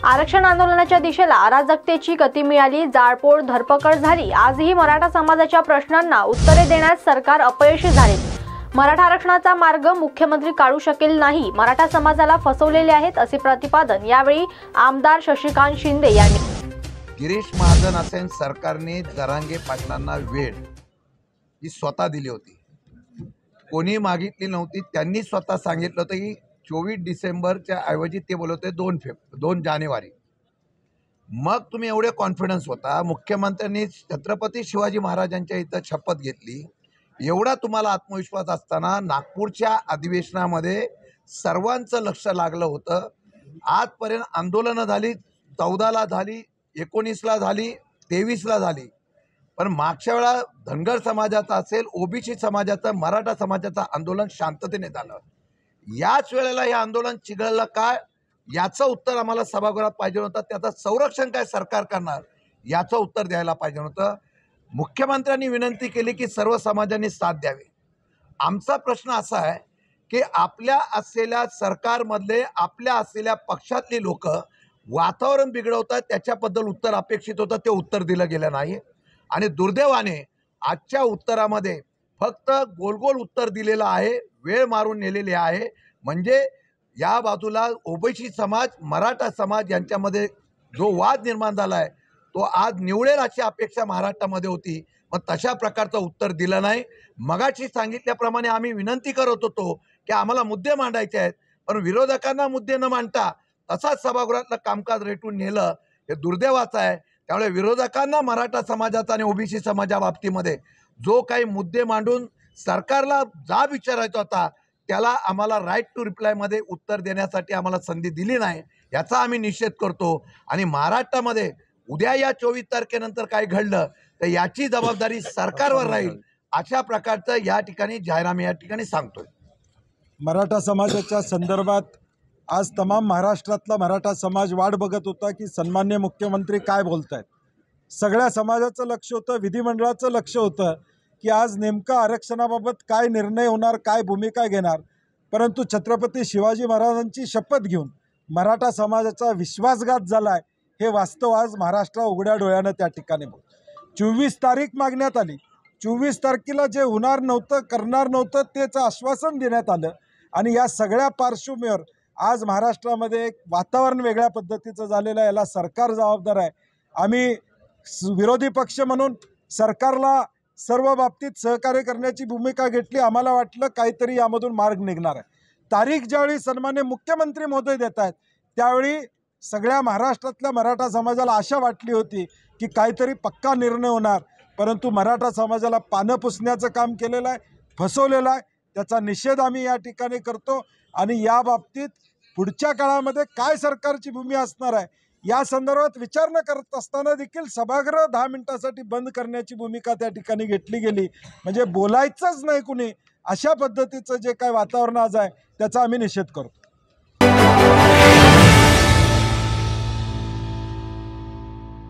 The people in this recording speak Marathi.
आरक्षण आंदोलनाच्या दिशेला अराजकतेची गती मिळाली, जाळपोळ धरपकड झाली। आजही मराठा समाजाच्या प्रश्नांना उत्तरे देण्यास सरकार अपयशी झाले। मराठा आरक्षणाचा मार्ग मुख्यमंत्री काढू शकेल नाही, मराठा समाजाला फसवलेले आहेत, असे प्रतिपादन यावेळी आमदार शशिकांत शिंदे यांनी। गिरीश महाजन असेल सरकारने जरांगे पाटलांना वेळ ही स्वतः दिली होती, कोणी मागितली नव्हती। त्यांनी स्वतः सांगितलं होतं की 24 डिसेंबरच्या ऐवजी ते बोलवते 2 जानेवारी। मग तुम्ही एवढे कॉन्फिडन्स होता, मुख्यमंत्र्यांनी छत्रपती शिवाजी महाराजांच्या इथं शपथ घेतली, एवढा तुम्हाला आत्मविश्वास असताना नागपूरच्या अधिवेशनामध्ये सर्वांचं लक्ष लागलं होतं। आजपर्यंत आंदोलनं झाली, 14ला झाली, 19ला झाली, 23ला झाली, पण मागच्या वेळा धनगर समाजाचा असेल, ओबीसी समाजाचं, मराठा समाजाचं आंदोलन शांततेने झालं। याच वेळेला हे आंदोलन चिघळलं काय, याचं उत्तर आम्हाला सभागृहात पाहिजे होतं। त्याचं संरक्षण काय सरकार करणार याचं उत्तर द्यायला पाहिजे होतं। मुख्यमंत्र्यांनी विनंती केली की सर्व समाजांनी साथ द्यावी। आमचा प्रश्न असा आहे की आपल्या असलेल्या सरकारमधले, आपल्या असलेल्या पक्षातली लोक वातावरण बिघडवतात, त्याच्याबद्दल उत्तर अपेक्षित होतं, ते उत्तर दिलं गेलं नाही। आणि दुर्दैवाने आजच्या उत्तरामध्ये फक्त गोलगोल उत्तर दिलेलं आहे, वेळ मारून नेलेली आहे। म्हणजे या बाजूला ओबीसी समाज, मराठा समाज यांच्यामध्ये जो वाद निर्माण झाला आहे तो आज निवळेल अशी अपेक्षा महाराष्ट्रामध्ये होती, मग तशा प्रकारचं उत्तर दिलं नाही। मगाशी सांगितल्याप्रमाणे आम्ही विनंती करत होतो की आम्हाला मुद्दे मांडायचे आहेत, पण विरोधकांना मुद्दे न मांडता तसाच सभागृहातलं कामकाज रेटून नेलं, हे दुर्दैवाचं आहे। त्यामुळे विरोधकांना मराठा समाजाचा आणि ओबीसी समाजाबाबतीमध्ये जो काही मुद्दे मांडून सरकारला जाब विचारायचा होता, त्याला आम्हाला राईट टू रिप्लायमध्ये उत्तर देण्यासाठी आम्हाला संधी दिली नाही, याचा आम्ही निषेध करतो। आणि महाराष्ट्रामध्ये उद्या या 24 तारखेनंतर काय घडलं तर याची जबाबदारी सरकारवर राहील, अशा प्रकारचं या ठिकाणी जाहीरनामे या ठिकाणी सांगतोय। मराठा समाजाच्या संदर्भात आज तमाम महाराष्ट्रातला मराठा समाज वाट बघत होता की सन्मान्य मुख्यमंत्री काय बोलतायत। सगळ्या समाजाचं लक्ष होतं, विधिमंडळाचं लक्ष होतं की आज नेमका आरक्षणाबाबत काय निर्णय होणार, काय भूमिका घेणार। परंतु छत्रपती शिवाजी महाराजांची शपथ घेऊन मराठा समाजाचा विश्वासघात झाला आहे, हे वास्तव आज महाराष्ट्र उघड्या डोळ्यानं त्या ठिकाणी 24 तारीख मागण्यात आली। 24 तारखेला जे होणार नव्हतं, करणार नव्हतं, त्याचं आश्वासन देण्यात आलं। आणि या सगळ्या पार्श्वभूमीवर आज महाराष्ट्रामध्ये एक वातावरण वेगळ्या पद्धतीचं झालेलं आहे, याला सरकार जबाबदार आहे। आम्ही विरोधी पक्ष म्हणून सरकारला सर्व बाबतीत सहकार्य करण्याची भूमिका घेतली। आम्हाला वाटलं काहीतरी यामधून मार्ग निघणार आहे। तारीख ज्यावेळी सन्मान्य मुख्यमंत्री महोदय देत आहेत, त्यावेळी सगळ्या महाराष्ट्रातल्या मराठा समाजाला आशा वाटली होती की काहीतरी पक्का निर्णय होणार, परंतु मराठा समाजाला पानं पुसण्याचं काम केलेलं आहे, फसवलेलं आहे। त्याचा निषेध आम्ही या ठिकाणी करतो। आणि या बाबतीत पुढच्या काळामध्ये काय सरकारची भूमिका असणार आहे या संदर्भात विचारणा करत असताना देखील सभागृह 10 मिनिटांसाठी बंद करण्याची भूमिका त्या ठिकाणी घेतली गेली। म्हणजे बोलायचंच नाही कुणी, अशा पद्धतीचं जे काय वातावरण आज आहे त्याचा आम्ही निषेध करतो।